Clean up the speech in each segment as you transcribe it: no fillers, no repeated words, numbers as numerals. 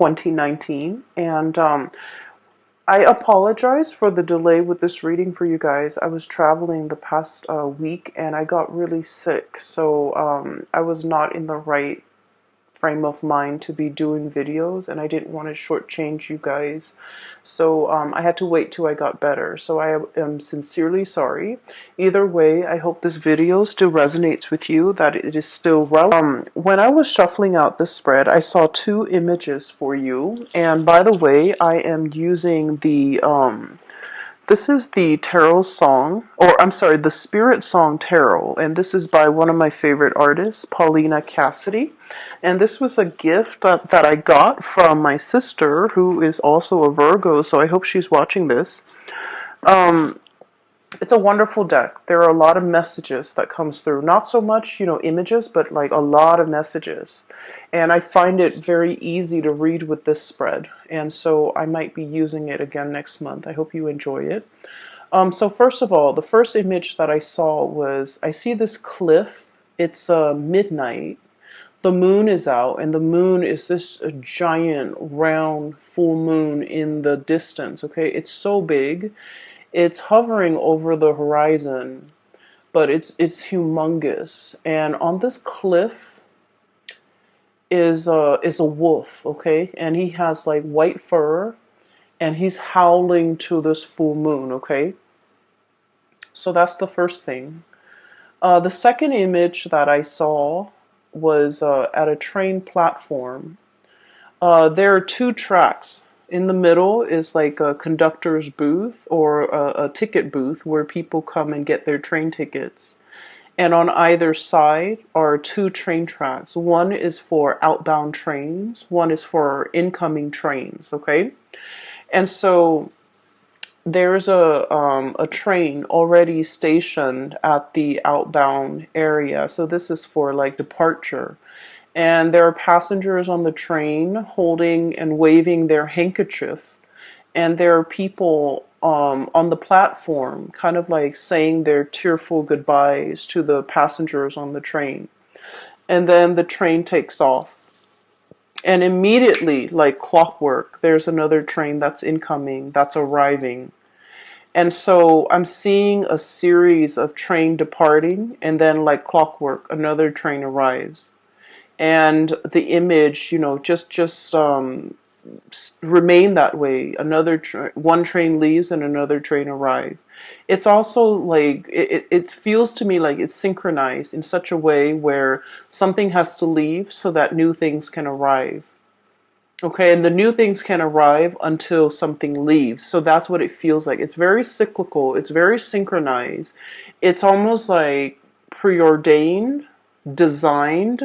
2019. And I apologize for the delay with this reading for you guys. I was traveling the past week and I got really sick. So I was not in the right frame of mind to be doing videos, and I didn't want to shortchange you guys. So I had to wait till I got better. So I am sincerely sorry. Either way, I hope this video still resonates with you, that it is still relevant. When I was shuffling out this spread, I saw two images for you. And by the way, I am using the this is the tarot song, or I'm sorry, the Spirit Song Tarot, and this is by one of my favorite artists, Paulina Cassidy. And this was a gift that I got from my sister, who is also a Virgo, so I hope she's watching this. It's a wonderful deck. There are a lot of messages that comes through. Not so much, images, but like a lot of messages. And I find it very easy to read with this spread. And so I might be using it again next month. I hope you enjoy it. So first of all, the first image that I saw was, I see this cliff. It's midnight. The moon is out, and the moon is this giant, round, full moon in the distance, okay? It's so big. It's hovering over the horizon, but it's humongous. And on this cliff is a wolf, okay? And he has like white fur, and he's howling to this full moon, okay? So that's the first thing. The second image that I saw was at a train platform. There are two tracks. In the middle is like a conductor's booth, or a ticket booth where people come and get their train tickets. And on either side are two train tracks. One is for outbound trains, one is for incoming trains, okay? And so there's a train already stationed at the outbound area. So this is for like departure. And there are passengers on the train holding and waving their handkerchief. And there are people on the platform kind of like saying their tearful goodbyes to the passengers on the train. And then the train takes off. And immediately, like clockwork, there's another train that's incoming, that's arriving. And so I'm seeing a series of train departing, and then like clockwork, another train arrives. And the image, just remain that way. One train leaves and another train arrives. It's also like it feels to me like it's synchronized in such a way where something has to leave so that new things can arrive. Okay, and the new things can arrive until something leaves. So that's what it feels like. It's very cyclical. It's very synchronized. It's almost like preordained, designed.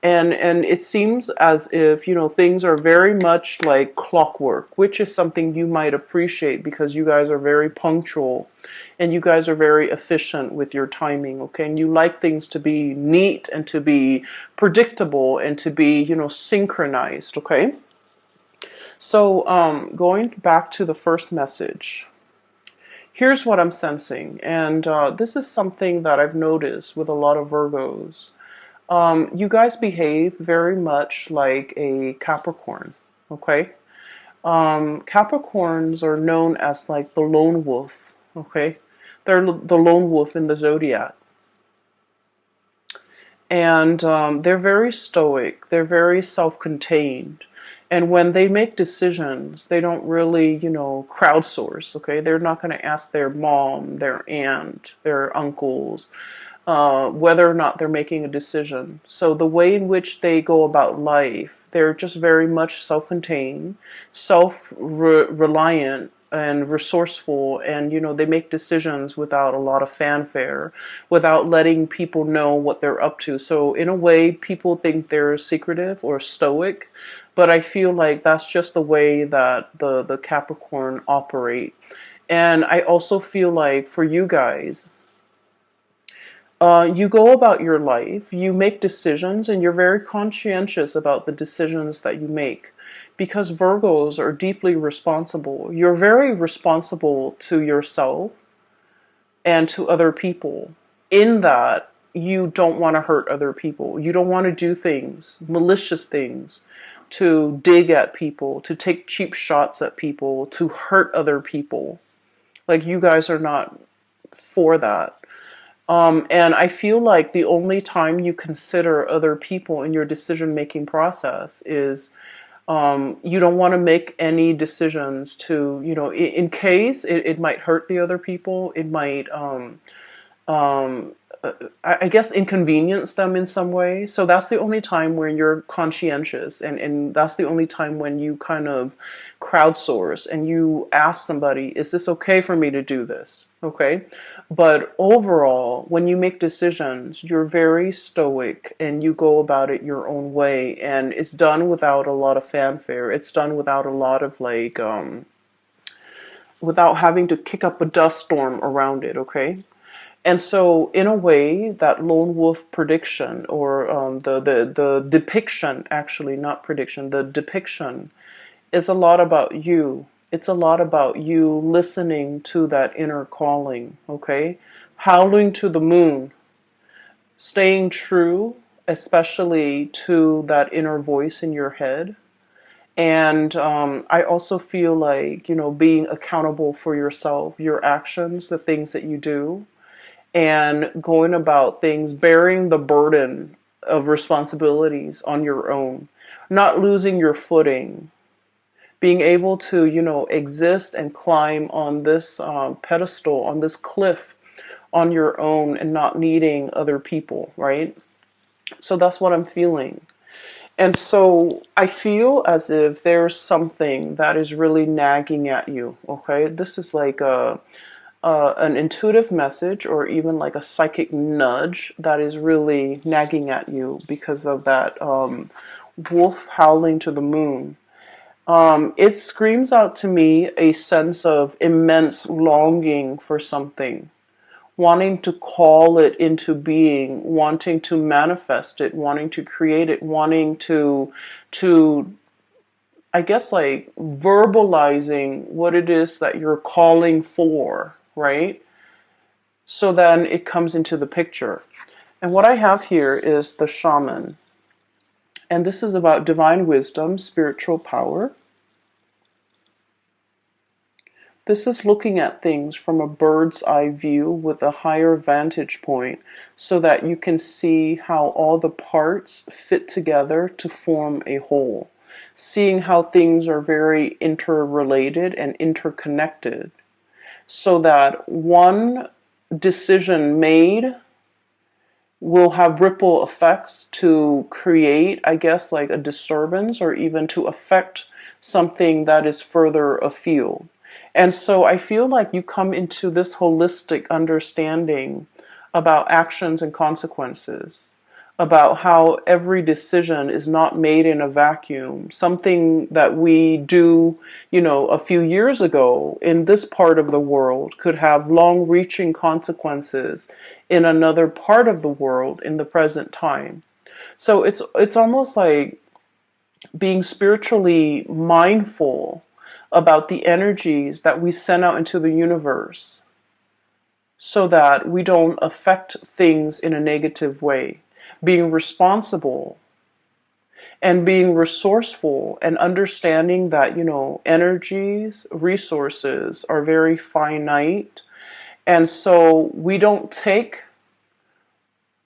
And it seems as if, things are very much like clockwork, which is something you might appreciate because you guys are very punctual and you guys are very efficient with your timing, okay? And you like things to be neat and to be predictable and to be, synchronized, okay? So, going back to the first message, here's what I'm sensing. And this is something that I've noticed with a lot of Virgos. You guys behave very much like a Capricorn, okay? Capricorns are known as like the lone wolf, okay? They're the lone wolf in the zodiac. And they're very stoic, they're very self-contained. And when they make decisions, they don't really, crowdsource, okay? They're not going to ask their mom, their aunt, their uncles, whether or not they're making a decision. So the way in which they go about life, they're just very much self-contained, self-reliant, and resourceful, and they make decisions without a lot of fanfare, without letting people know what they're up to. So in a way, people think they're secretive or stoic, but I feel like that's just the way that the Capricorn operate. And I also feel like for you guys, you go about your life, you make decisions, and you're very conscientious about the decisions that you make. Because Virgos are deeply responsible. You're very responsible to yourself and to other people. In that, you don't want to hurt other people. You don't want to do things, malicious things, to dig at people, to take cheap shots at people, to hurt other people. Like, you guys are not for that. And I feel like the only time you consider other people in your decision making process is you don't want to make any decisions to, in case it might hurt the other people, it might um, I guess inconvenience them in some way. So that's the only time when you're conscientious, and that's the only time when you kind of crowdsource and you ask somebody, is this okay for me to do this? Okay. But overall, when you make decisions, you're very stoic and you go about it your own way, and it's done without a lot of fanfare. It's done without a lot of like, without having to kick up a dust storm around it. Okay. And so, in a way, that lone wolf prediction, or the depiction, actually, not prediction, the depiction is a lot about you. It's a lot about you listening to that inner calling, okay? Howling to the moon, staying true, especially to that inner voice in your head. And I also feel like, being accountable for yourself, your actions, the things that you do, and going about things, bearing the burden of responsibilities on your own, not losing your footing, being able to, exist and climb on this pedestal, on this cliff on your own, and not needing other people, right? So that's what I'm feeling. And so I feel as if there's something that is really nagging at you, okay? This is like an intuitive message, or even like a psychic nudge that is really nagging at you because of that wolf howling to the moon. It screams out to me a sense of immense longing for something, wanting to call it into being, wanting to manifest it, wanting to create it, wanting to I guess, like, verbalizing what it is that you're calling for, right? So then it comes into the picture. And what I have here is the shaman. And this is about divine wisdom, spiritual power. This is looking at things from a bird's eye view with a higher vantage point, so that you can see how all the parts fit together to form a whole. Seeing how things are very interrelated and interconnected, so that one decision made will have ripple effects to create, I guess, like a disturbance, or even to affect something that is further afield. And so I feel like you come into this holistic understanding about actions and consequences, about how every decision is not made in a vacuum. Something that we do, a few years ago in this part of the world could have long-reaching consequences in another part of the world in the present time. So it's almost like being spiritually mindful about the energies that we send out into the universe, so that we don't affect things in a negative way. Being responsible and being resourceful, and understanding that, energies, resources are very finite. And so we don't take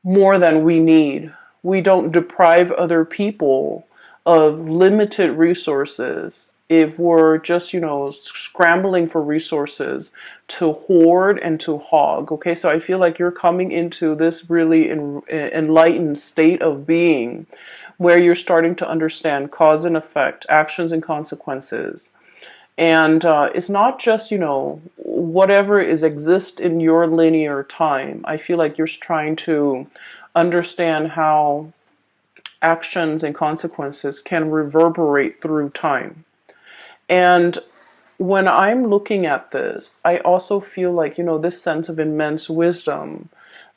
more than we need. We don't deprive other people of limited resources if we're just, scrambling for resources to hoard and to hog. Okay, so I feel like you're coming into this really enlightened state of being, where you're starting to understand cause and effect, actions and consequences. And it's not just, whatever is exist in your linear time. I feel like you're trying to understand how actions and consequences can reverberate through time. And when I'm looking at this, I also feel like, this sense of immense wisdom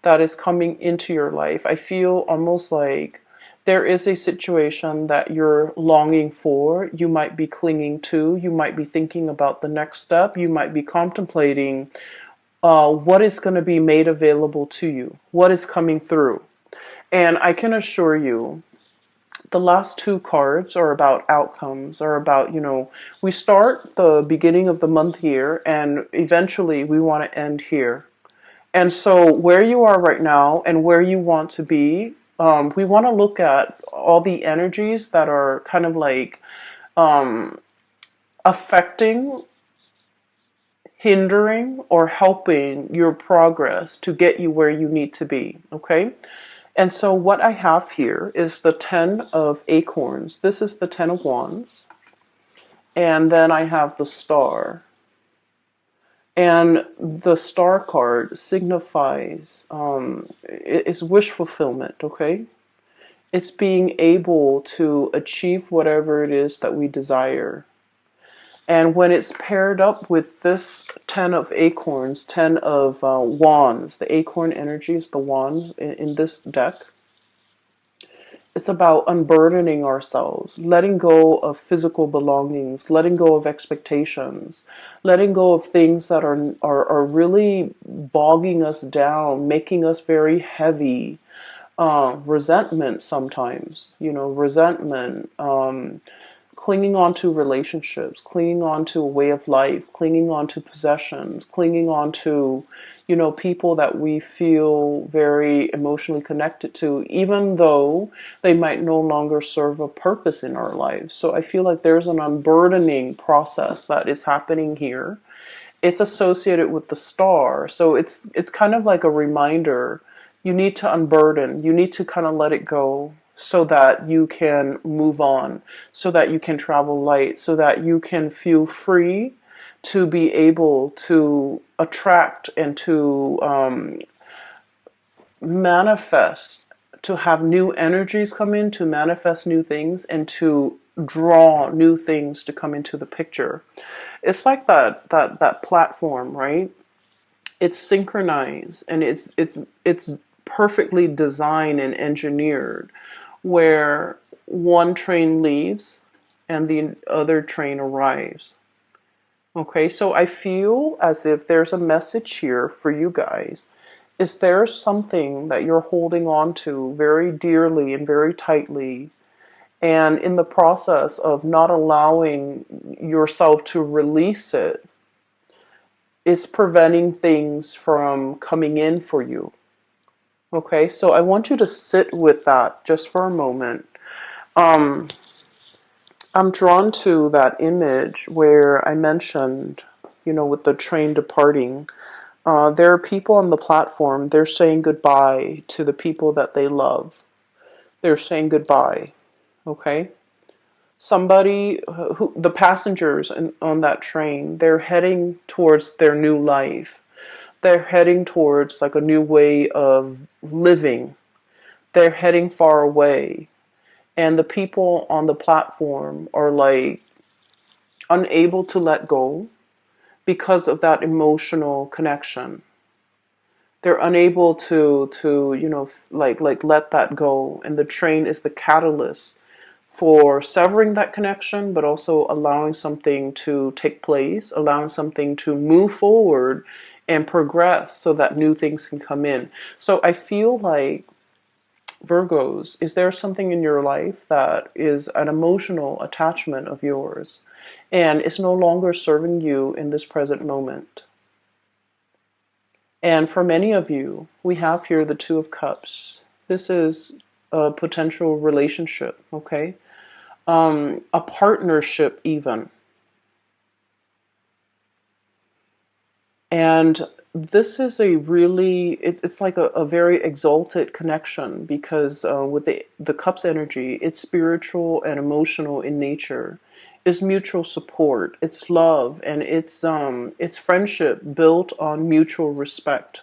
that is coming into your life. I feel almost like there is a situation that you're longing for, you might be clinging to, you might be thinking about the next step, you might be contemplating what is going to be made available to you, what is coming through. And I can assure you, the last two cards are about outcomes, are about, we start the beginning of the month here and eventually we want to end here. And so where you are right now and where you want to be, we want to look at all the energies that are kind of like affecting, hindering, or helping your progress to get you where you need to be. Okay? And so what I have here is the 10 of acorns. This is the 10 of wands. And then I have the star. And the star card signifies, it's wish fulfillment, okay? It's being able to achieve whatever it is that we desire. And when it's paired up with this 10 of acorns, 10 of wands, the acorn energy is the wands in this deck. It's about unburdening ourselves, letting go of physical belongings, letting go of expectations, letting go of things that are really bogging us down, making us very heavy. Resentment sometimes, resentment, clinging on to relationships, clinging on to a way of life, clinging on to possessions, clinging on to, people that we feel very emotionally connected to, even though they might no longer serve a purpose in our lives. So I feel like there's an unburdening process that is happening here. It's associated with the star. So it's kind of like a reminder. You need to unburden. You need to kind of let it go so that you can move on, so that you can travel light, so that you can feel free to be able to attract and to manifest, to have new energies come in, to manifest new things, and to draw new things to come into the picture. It's like that platform, right? It's synchronized and it's perfectly designed and engineered, where one train leaves and the other train arrives. Okay, so I feel as if there's a message here for you guys. Is there something that you're holding on to very dearly and very tightly, and in the process of not allowing yourself to release it, it's preventing things from coming in for you? Okay, so I want you to sit with that just for a moment. Um, I'm drawn to that image where I mentioned, with the train departing. There are people on the platform, they're saying goodbye to the people that they love. They're saying goodbye, okay? Somebody, the passengers on that train, they're heading towards their new life. They're heading towards like a new way of living. They're heading far away. And the people on the platform are like unable to let go because of that emotional connection. They're unable to like let that go, and the train is the catalyst for severing that connection, but also allowing something to take place, allowing something to move forward and progress so that new things can come in. So I feel like, Virgos, is there something in your life that is an emotional attachment of yours and it's no longer serving you in this present moment? And for many of you, we have here the Two of Cups. This is a potential relationship, okay? A partnership even. And this is a really, it's like a very exalted connection because with the Cups energy, it's spiritual and emotional in nature. It's mutual support, it's love, and it's friendship built on mutual respect.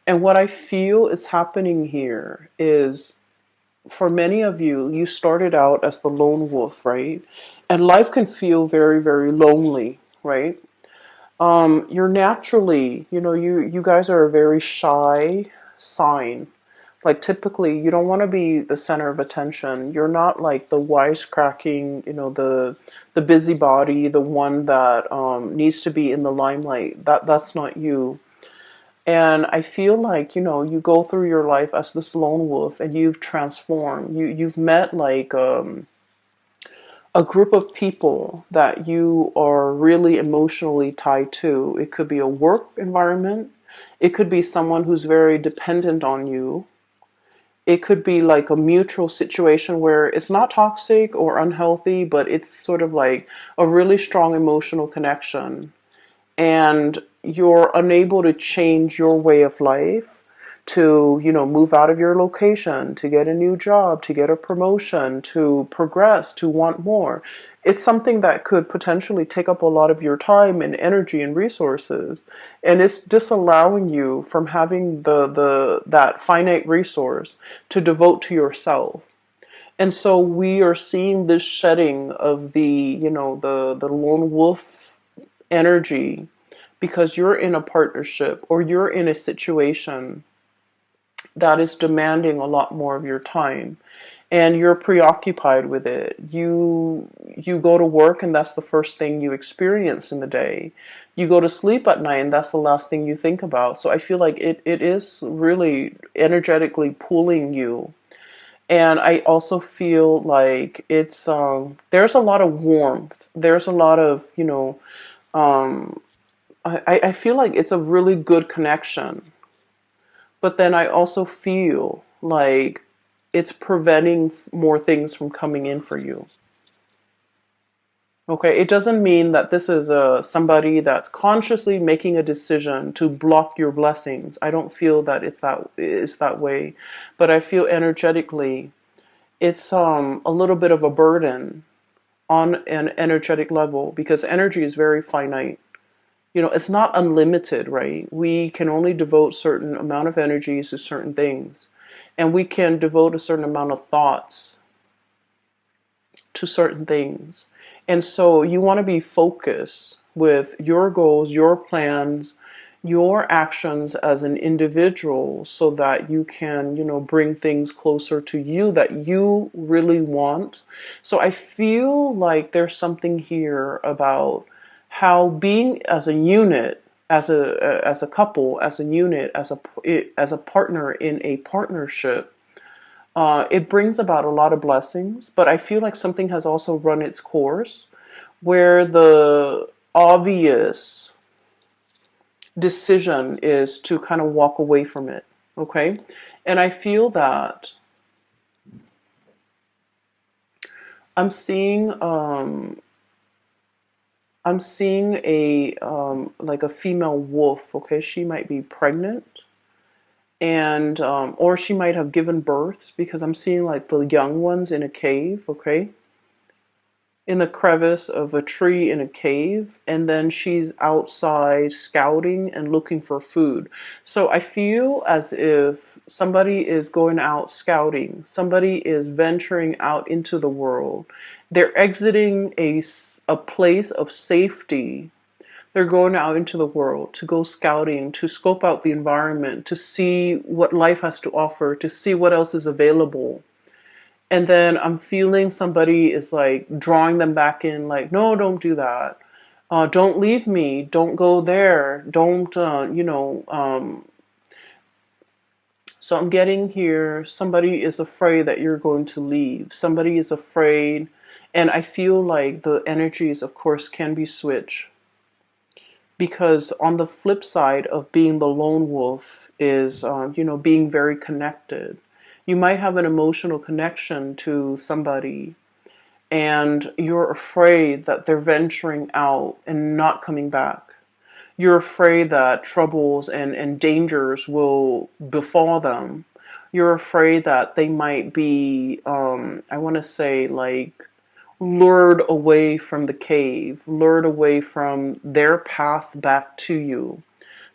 And what I feel is happening here is, for many of you, you started out as the lone wolf, right? And life can feel very, very lonely, right? You're naturally, you guys are a very shy sign. Like typically you don't want to be the center of attention. You're not like the wisecracking, the busybody, the one that needs to be in the limelight. That's not you. And I feel like, you go through your life as this lone wolf and you've transformed. You've met like a group of people that you are really emotionally tied to. It could be a work environment. It could be someone who's very dependent on you. It could be like a mutual situation where it's not toxic or unhealthy, but it's sort of like a really strong emotional connection. And you're unable to change your way of life to, move out of your location, to get a new job, to get a promotion, to progress, to want more. It's something that could potentially take up a lot of your time and energy and resources. And it's disallowing you from having that finite resource to devote to yourself. And so we are seeing this shedding of the lone wolf energy because you're in a partnership or you're in a situation that is demanding a lot more of your time and you're preoccupied with it. You go to work and that's the first thing you experience in the day. You go to sleep at night and that's the last thing you think about. So I feel like it is really energetically pulling you. And I also feel like it's there's a lot of warmth. There's a lot of, um I feel like it's a really good connection. But then I also feel like it's preventing more things from coming in for you. Okay, it doesn't mean that this is somebody that's consciously making a decision to block your blessings. I don't feel that it's that way, but I feel energetically it's a little bit of a burden on an energetic level because energy is very finite. It's not unlimited, right? We can only devote certain amount of energies to certain things, and we can devote a certain amount of thoughts to certain things. And so you want to be focused with your goals, your plans, your actions as an individual so that you can, bring things closer to you that you really want. So I feel like there's something here about how being as a unit, as a couple, as a unit, as a partner in a partnership, it brings about a lot of blessings, but I feel like something has also run its course where the obvious decision is to kind of walk away from it. Okay. And I feel that I'm seeing, a, like a female wolf. Okay. She might be pregnant and, or she might have given birth because I'm seeing like the young ones in a cave. Okay, in the crevice of a tree in a cave, and then she's outside scouting and looking for food. So I feel as if somebody is going out scouting, somebody is venturing out into the world. They're exiting a place of safety. They're going out into the world to go scouting, to scope out the environment, to see what life has to offer, to see what else is available. And then I'm feeling somebody is like drawing them back in, like, no, don't do that. Don't leave me. Don't go there. Don't, So I'm getting here, somebody is afraid that you're going to leave. Somebody is afraid. And I feel like the energies, of course, can be switched. Because on the flip side of being the lone wolf is, being very connected. You might have an emotional connection to somebody and you're afraid that they're venturing out and not coming back. You're afraid that troubles and dangers will befall them. You're afraid that they might be, I want to say, like, lured away from the cave, lured away from their path back to you.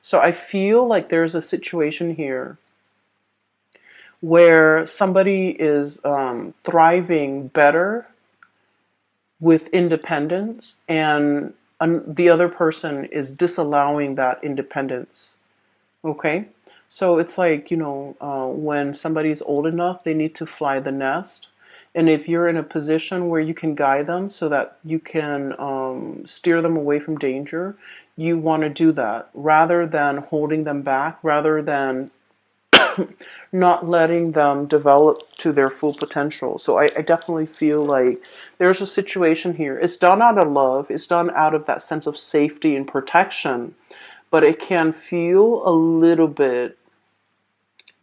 So I feel like there's a situation here where somebody is thriving better with independence and the other person is disallowing that independence. Okay? So it's like, when somebody's old enough, they need to fly the nest. And if you're in a position where you can guide them so that you can steer them away from danger, you want to do that rather than holding them back, rather than not letting them develop to their full potential. So I definitely feel like there's a situation here. It's done out of love, it's done out of that sense of safety and protection, but it can feel a little bit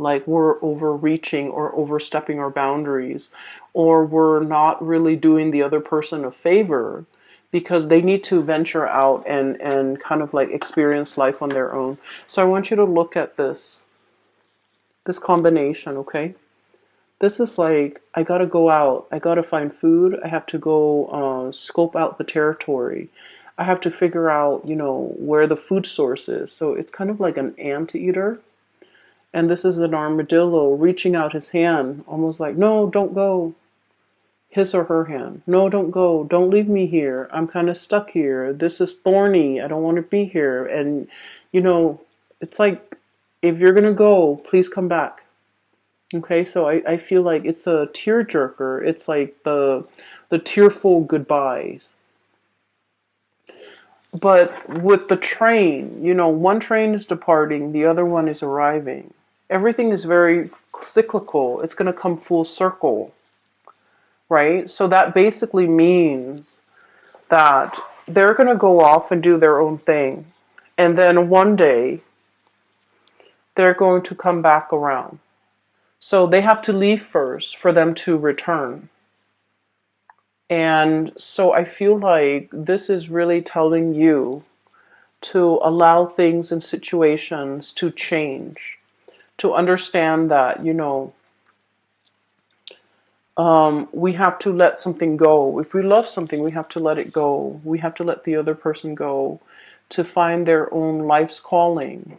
like we're overreaching or overstepping our boundaries, or we're not really doing the other person a favor because they need to venture out and kind of like experience life on their own. So I want you to look at this combination, okay? This is like, I gotta go out, I gotta find food, I have to go scope out the territory. I have to figure out, where the food source is. So it's kind of like an anteater. And this is an armadillo reaching out his hand, almost like, no, don't go. His or her hand. No, don't go. Don't leave me here. I'm kind of stuck here. This is thorny. I don't want to be here. And, you know, it's like, if you're going to go, please come back. Okay, so I feel like it's a tearjerker. It's like the tearful goodbyes. But with the train, one train is departing, the other one is arriving. Everything is very cyclical. It's going to come full circle, right? So that basically means that they're going to go off and do their own thing. And then one day, they're going to come back around. So they have to leave first for them to return. And so I feel like this is really telling you to allow things and situations to change, to understand that, we have to let something go. If we love something, we have to let it go. We have to let the other person go to find their own life's calling.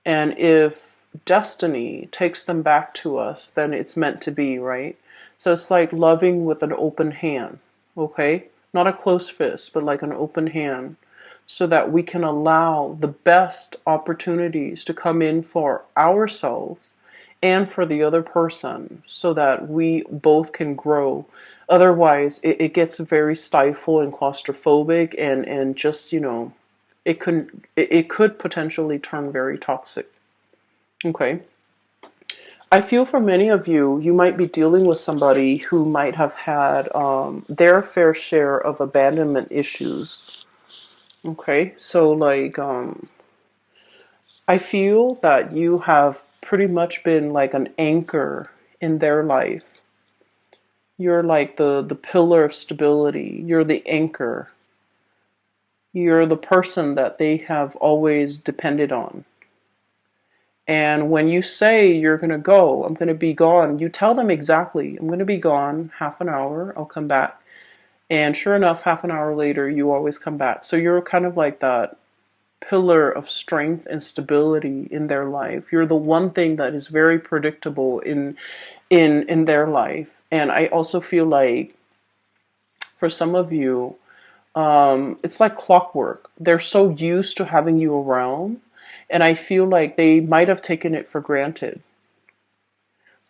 And if destiny takes them back to us, then it's meant to be, right? So it's like loving with an open hand, okay? Not a closed fist, but like an open hand, so that we can allow the best opportunities to come in for ourselves and for the other person, so that we both can grow. Otherwise, it gets very stifled and claustrophobic, and just, it could potentially turn very toxic. Okay. I feel for many of you, you might be dealing with somebody who might have had their fair share of abandonment issues. Okay, so like, I feel that you have pretty much been like an anchor in their life. You're like the pillar of stability. You're the anchor. You're the person that they have always depended on. And when you say you're going to go, I'm going to be gone, you tell them exactly, I'm going to be gone half an hour, I'll come back. And sure enough, half an hour later, you always come back. So you're kind of like that pillar of strength and stability in their life. You're the one thing that is very predictable in their life. And I also feel like for some of you, it's like clockwork. They're so used to having you around, and I feel like they might have taken it for granted.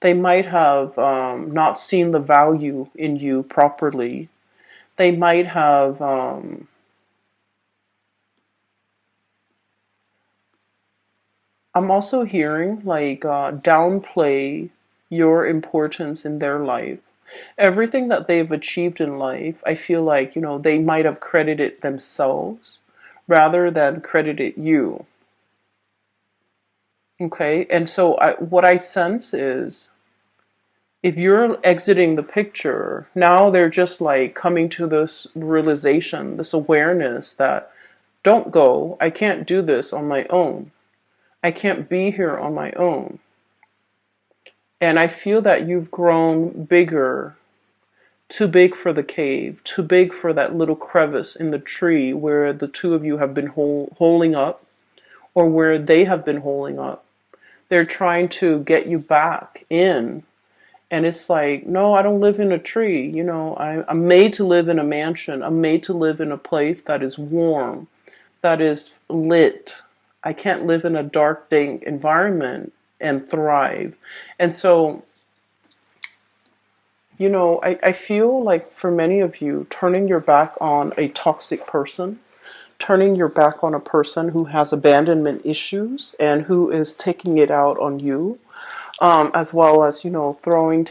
They might have not seen the value in you properly. They might have I'm also hearing like downplay your importance in their life. Everything that they've achieved in life, I feel like, they might have credited themselves rather than credited you. Okay, and so what I sense is, if you're exiting the picture, now they're just like coming to this realization, this awareness that, don't go, I can't do this on my own. I can't be here on my own. And I feel that you've grown bigger, too big for the cave, too big for that little crevice in the tree where the two of you have been holding up, or where they have been holding up. They're trying to get you back in. And it's like, no, I don't live in a tree. I'm made to live in a mansion. I'm made to live in a place that is warm, that is lit. I can't live in a dark, dank environment and thrive. And so, I feel like for many of you, turning your back on a toxic person, turning your back on a person who has abandonment issues and who is taking it out on you, as well as, throwing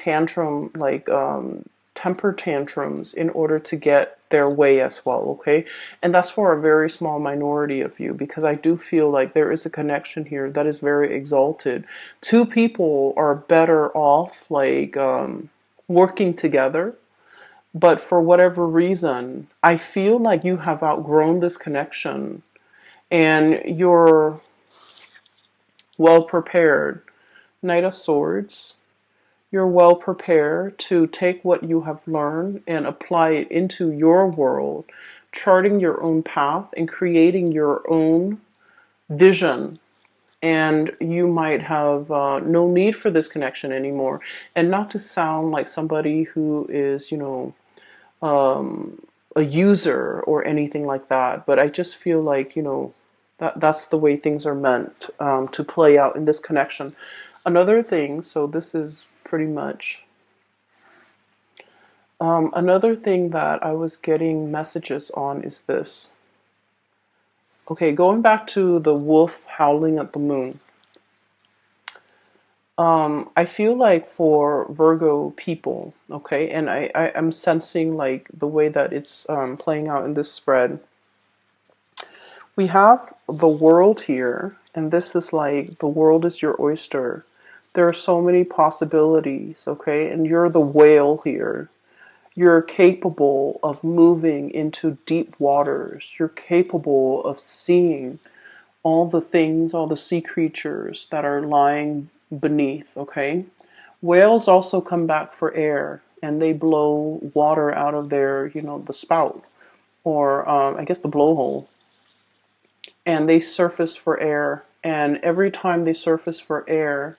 temper tantrums in order to get their way as well, okay? And that's for a very small minority of you, because I do feel like there is a connection here that is very exalted. Two people are better off, working together, but for whatever reason, I feel like you have outgrown this connection and you're well prepared. Knight of Swords. You're well prepared to take what you have learned and apply it into your world, charting your own path and creating your own vision. And you might have no need for this connection anymore. And not to sound like somebody who is, a user or anything like that, but I just feel like, that's the way things are meant to play out in this connection. Another thing, so this is pretty much another thing that I was getting messages on is this. Okay, going back to the wolf howling at the moon. I feel like for Virgo people, okay, and I'm sensing like the way that it's playing out in this spread. We have the world here, and this is like the world is your oyster. There are so many possibilities, okay, and you're the whale here. You're capable of moving into deep waters. You're capable of seeing all the things, all the sea creatures that are lying beneath, okay? Whales also come back for air and they blow water out of their, the spout or I guess the blowhole. And they surface for air. And every time they surface for air,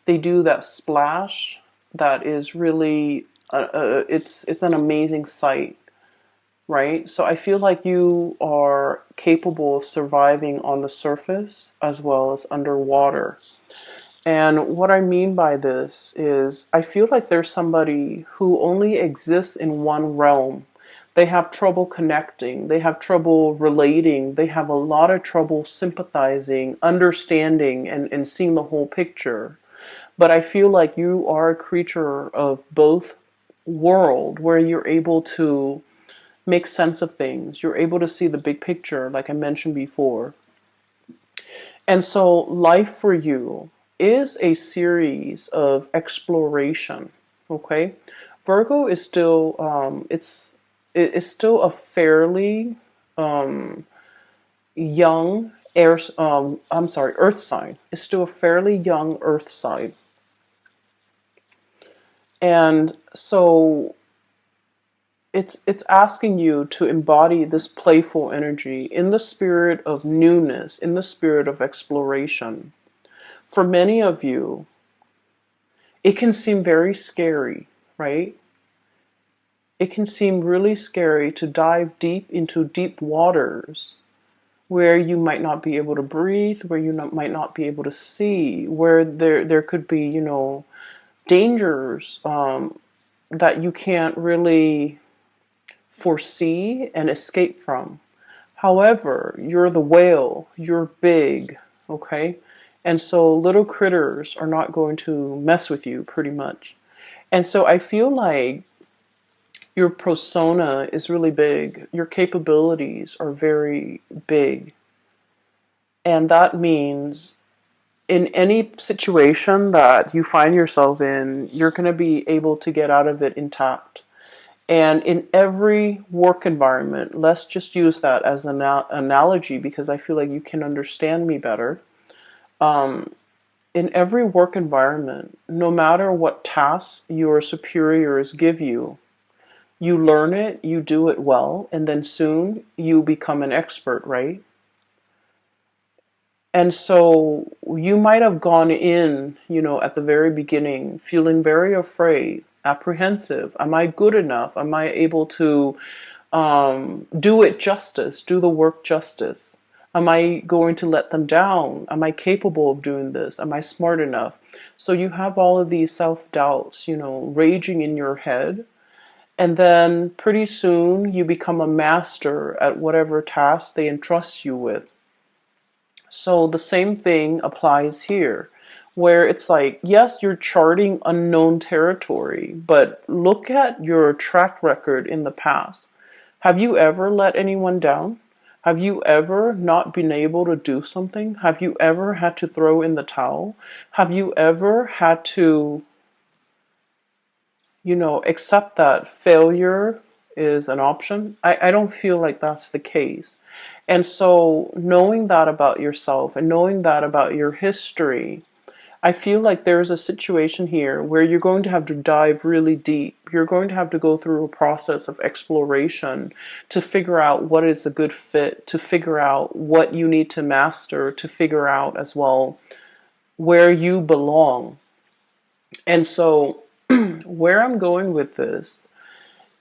they do that splash that is really, it's an amazing sight, right? So I feel like you are capable of surviving on the surface as well as underwater. And what I mean by this is I feel like there's somebody who only exists in one realm. They have trouble connecting, they have trouble relating, they have a lot of trouble sympathizing, understanding, and seeing the whole picture. But I feel like you are a creature of both world where you're able to make sense of things. You're able to see the big picture, like I mentioned before. And so life for you is a series of exploration. Okay, Virgo is still it's still a fairly young earth sign. It's still a fairly young earth sign. And so it's asking you to embody this playful energy in the spirit of newness, in the spirit of exploration. For many of you, it can seem very scary, right? It can seem really scary to dive deep into deep waters where you might not be able to breathe, where you might not be able to see, where there could be, dangers that you can't really foresee and escape from. However, you're the whale, you're big, okay? And so little critters are not going to mess with you pretty much. And so I feel like your persona is really big. Your capabilities are very big. And that means in any situation that you find yourself in, you're going to be able to get out of it intact. And in every work environment, let's just use that as an analogy because I feel like you can understand me better. In every work environment, no matter what tasks your superiors give you, you learn it, you do it well, and then soon you become an expert, right? And so you might have gone in, at the very beginning, feeling very afraid, apprehensive. Am I good enough? Am I able to do it justice, do the work justice? Am I going to let them down? Am I capable of doing this? Am I smart enough? So you have all of these self-doubts, raging in your head. And then pretty soon you become a master at whatever task they entrust you with. So the same thing applies here, where it's like, yes, you're charting unknown territory, but look at your track record in the past. Have you ever let anyone down? Have you ever not been able to do something? Have you ever had to throw in the towel? Have you ever had to, accept that failure is an option? I don't feel like that's the case. And so, knowing that about yourself and knowing that about your history, I feel like there's a situation here where you're going to have to dive really deep. You're going to have to go through a process of exploration to figure out what is a good fit, to figure out what you need to master, to figure out as well where you belong. And so, where I'm going with this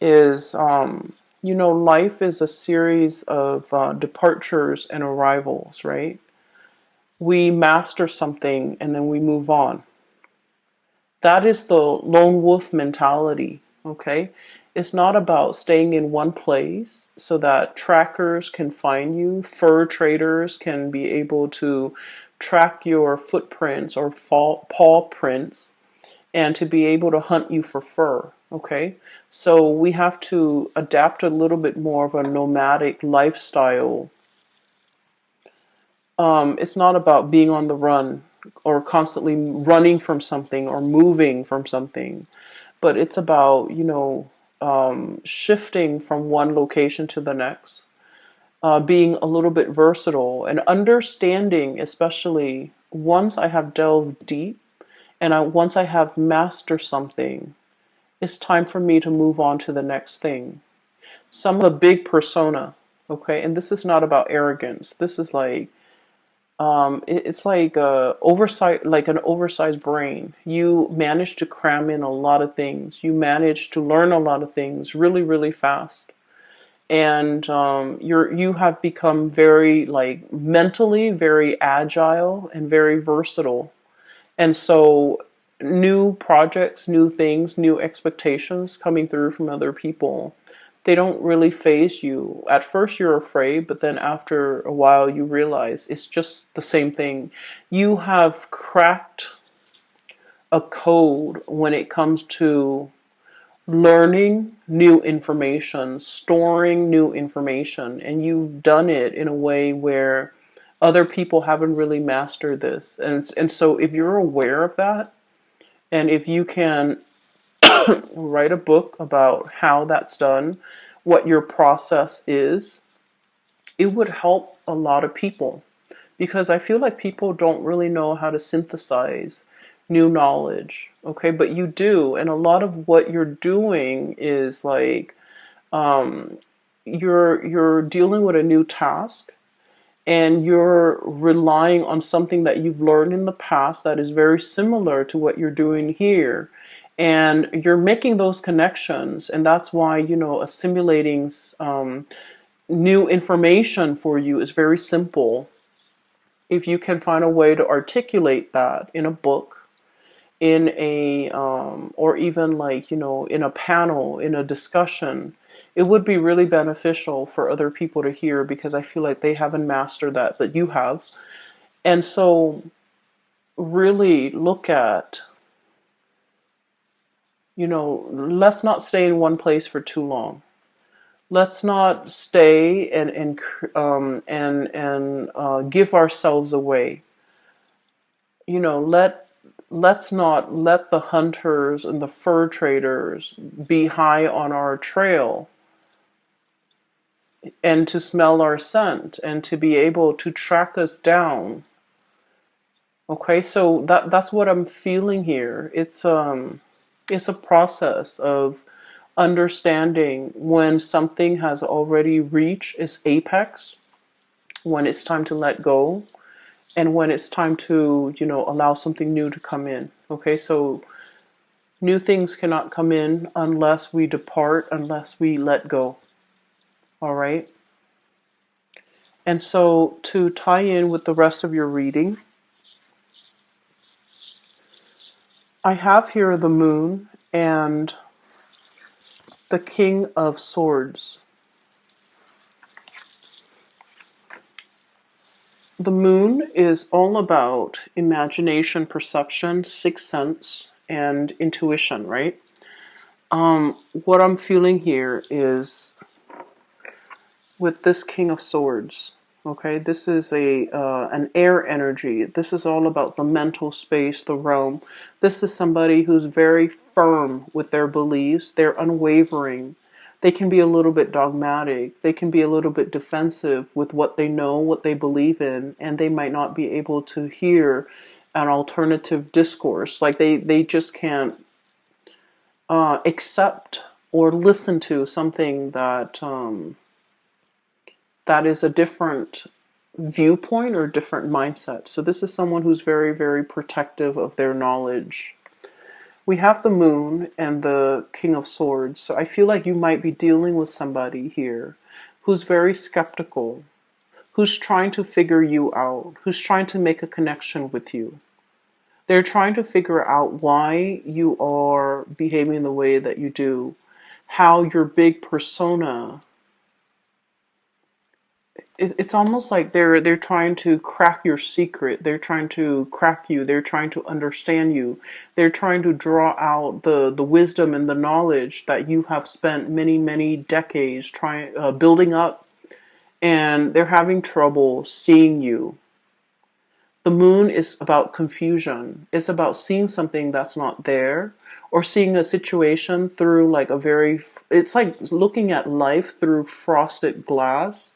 is, life is a series of departures and arrivals, right? We master something and then we move on. That is the lone wolf mentality, okay? It's not about staying in one place so that trackers can find you, fur traders can be able to track your footprints or paw prints, and to be able to hunt you for fur, okay? So we have to adapt a little bit more of a nomadic lifestyle. It's not about being on the run or constantly running from something or moving from something, but it's about, shifting from one location to the next, being a little bit versatile and understanding, especially once I have delved deep and once I have mastered something, it's time for me to move on to the next thing. Some of a big persona, okay, and this is not about arrogance. This is like, it's like like an oversized brain. You manage to cram in a lot of things. You manage to learn a lot of things really, really fast, and you have become very, like, mentally very agile and very versatile. And so, new projects, new things, new expectations coming through from other people, they don't really phase you. At first, you're afraid, but then after a while, you realize it's just the same thing. You have cracked a code when it comes to learning new information, storing new information, and you've done it in a way where other people haven't really mastered this. And so if you're aware of that, and if you can write a book about how that's done, what your process is, it would help a lot of people, because I feel like people don't really know how to synthesize new knowledge. Okay, but you do, and a lot of what you're doing is like, um, you're dealing with a new task, and you're relying on something that you've learned in the past that is very similar to what you're doing here. And you're making those connections, and that's why, assimilating new information for you is very simple. If you can find a way to articulate that in a book, in a or even, like, in a panel, in a discussion, it would be really beneficial for other people to hear, because I feel like they haven't mastered that, but you have. And so really look at, let's not stay in one place for too long. Let's not stay and give ourselves away. Let's not let the hunters and the fur traders be high on our trail and to smell our scent and to be able to track us down. Okay, so that's what I'm feeling here. It's a process of understanding when something has already reached its apex, when it's time to let go, and when it's time to, allow something new to come in. Okay, so new things cannot come in unless we depart, unless we let go. All right. And so to tie in with the rest of your reading, I have here the moon and the King of Swords. The moon is all about imagination, perception, sixth sense, and intuition, right? What I'm feeling here is with this King of Swords. Okay, this is an air energy. This is all about the mental space, the realm. This is somebody who's very firm with their beliefs. They're unwavering. They can be a little bit dogmatic. They can be a little bit defensive with what they know, what they believe in, and they might not be able to hear an alternative discourse. Like they just can't accept or listen to something that is a different viewpoint or different mindset. So this is someone who's very, very protective of their knowledge. We have the moon and the King of Swords. So I feel like you might be dealing with somebody here who's very skeptical, who's trying to figure you out, who's trying to make a connection with you. They're trying to figure out why you are behaving the way that you do, how your big persona, it's almost like they're trying to crack your secret. They're trying to crack you. They're trying to understand you. They're trying to draw out the wisdom and the knowledge that you have spent many, many decades trying building up, and they're having trouble seeing you. The moon is about confusion. It's about seeing something that's not there, or seeing a situation through like a very, it's like looking at life through frosted glass.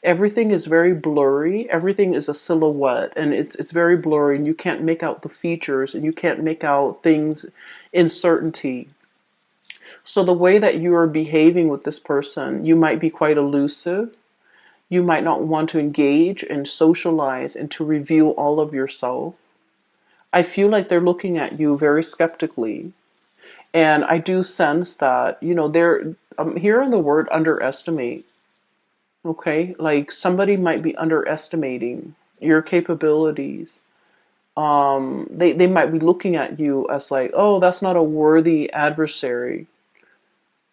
Everything is very blurry. Everything is a silhouette, and it's very blurry, and you can't make out the features, and you can't make out things in certainty. So the way that you are behaving with this person, you might be quite elusive. You might not want to engage and socialize and to reveal all of yourself. I feel like they're looking at you very skeptically. And I do sense that, I'm hearing the word underestimate. Okay? Like somebody might be underestimating your capabilities. They might be looking at you as like, oh, that's not a worthy adversary.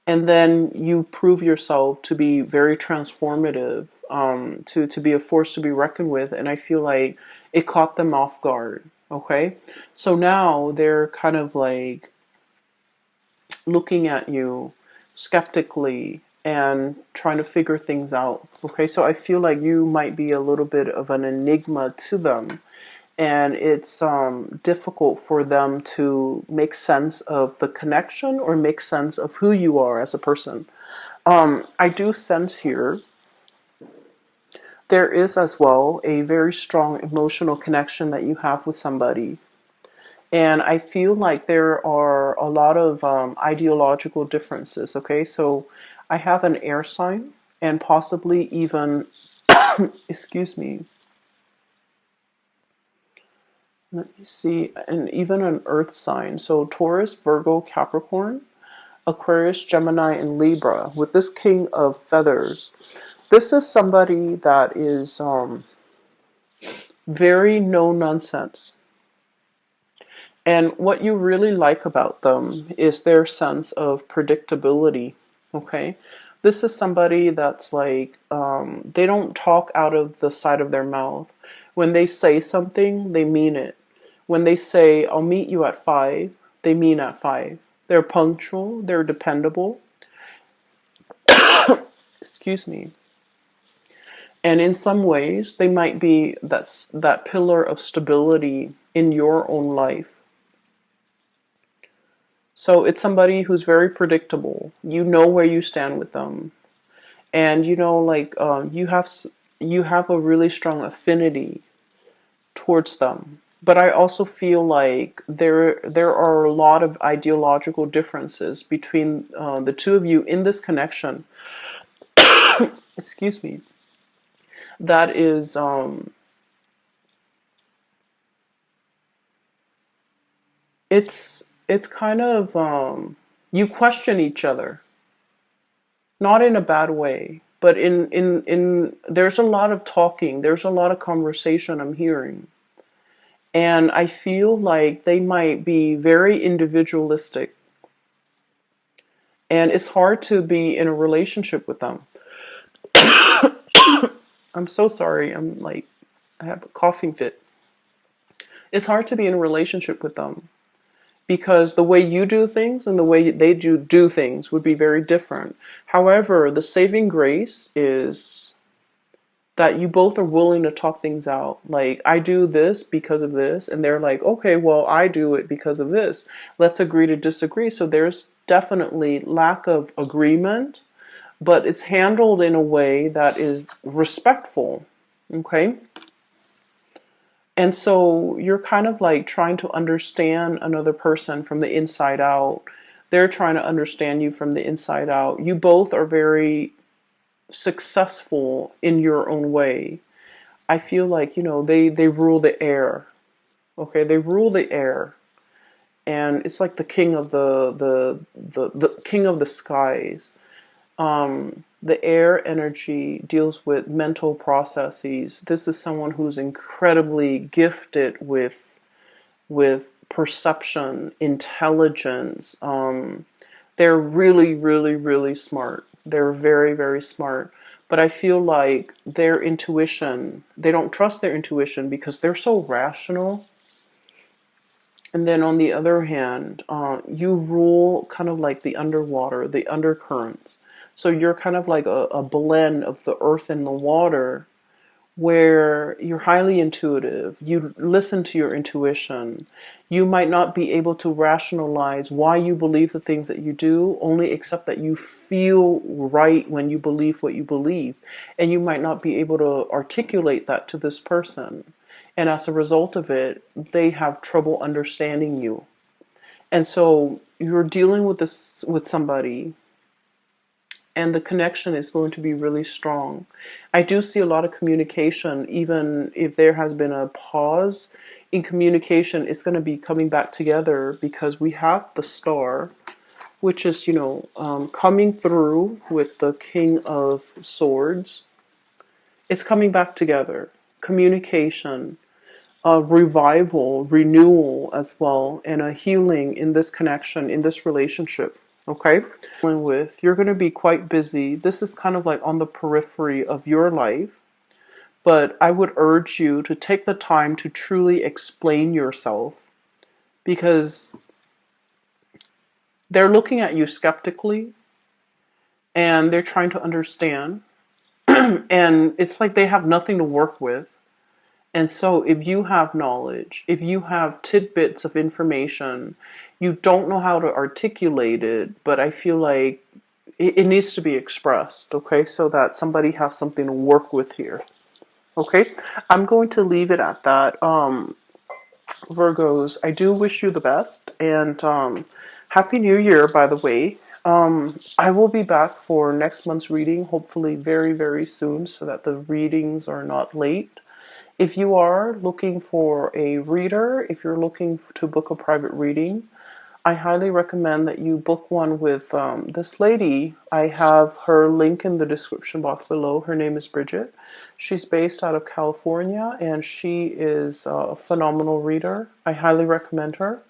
And then you prove yourself to be very transformative, to be a force to be reckoned with. And I feel like it caught them off guard. Okay. So now they're kind of like looking at you skeptically and trying to figure things out. Okay. So I feel like you might be a little bit of an enigma to them, and it's difficult for them to make sense of the connection or make sense of who you are as a person. I do sense here there is as well a very strong emotional connection that you have with somebody. And I feel like there are a lot of ideological differences. Okay, so I have an air sign and possibly even, excuse me, let me see, and even an earth sign. So Taurus, Virgo, Capricorn, Aquarius, Gemini, and Libra with this King of Feathers. This is somebody that is very no nonsense. And what you really like about them is their sense of predictability. Okay? This is somebody that's like, they don't talk out of the side of their mouth. When they say something, they mean it. When they say, I'll meet you at 5, they mean at 5. They're punctual, they're dependable. Excuse me. And in some ways, they might be that pillar of stability in your own life. So it's somebody who's very predictable. You know where you stand with them, and like you have a really strong affinity towards them. But I also feel like there are a lot of ideological differences between the two of you in this connection. Excuse me. That is it's kind of you question each other, not in a bad way. But in there's a lot of talking, there's a lot of conversation I'm hearing. And I feel like they might be very individualistic. And it's hard to be in a relationship with them. I'm so sorry. I have a coughing fit. It's hard to be in a relationship with them because the way you do things and the way they do things would be very different. However, the saving grace is that you both are willing to talk things out. Like, I do this because of this, and they're like, okay, well, I do it because of this. Let's agree to disagree. So there's definitely lack of agreement, but it's handled in a way that is respectful. Okay? And so you're kind of like trying to understand another person from the inside out. They're trying to understand you from the inside out. You both are very successful in your own way. I feel like, they rule the air. Okay, they rule the air. And it's like the king of the king of the skies. The air energy deals with mental processes. This is someone who's incredibly gifted with perception, intelligence. They're really, really, really smart. They're very, very smart. But I feel like their intuition, they don't trust their intuition because they're so rational. And then on the other hand, you rule kind of like the underwater, the undercurrents. So you're kind of like a blend of the earth and the water, where you're highly intuitive. You listen to your intuition. You might not be able to rationalize why you believe the things that you do, only except that you feel right when you believe what you believe. And you might not be able to articulate that to this person. And as a result of it, they have trouble understanding you. And so you're dealing with this with somebody, and the connection is going to be really strong. I do see a lot of communication, even if there has been a pause in communication, it's going to be coming back together because we have the star, which is, coming through with the King of Swords. It's coming back together. Communication, revival, renewal as well, and a healing in this connection, in this relationship. Okay? You're going to be quite busy. This is kind of like on the periphery of your life, but I would urge you to take the time to truly explain yourself because they're looking at you skeptically and they're trying to understand. And it's like they have nothing to work with. And so if you have knowledge, if you have tidbits of information, you don't know how to articulate it, but I feel like it needs to be expressed, okay, so that somebody has something to work with here. Okay, I'm going to leave it at that. Virgos, I do wish you the best, and Happy New Year, by the way. I will be back for next month's reading, hopefully very, very soon, so that the readings are not late. If you are looking for a reader, if you're looking to book a private reading, I highly recommend that you book one with this lady. I have her link in the description box below. Her name is Bridget. She's based out of California, and she is a phenomenal reader. I highly recommend her.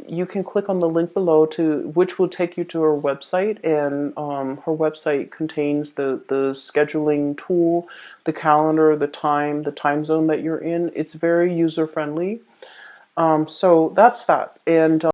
You can click on the link below which will take you to her website, and her website contains the scheduling tool, the calendar, the time zone that you're in. It's very user friendly. So that's that. And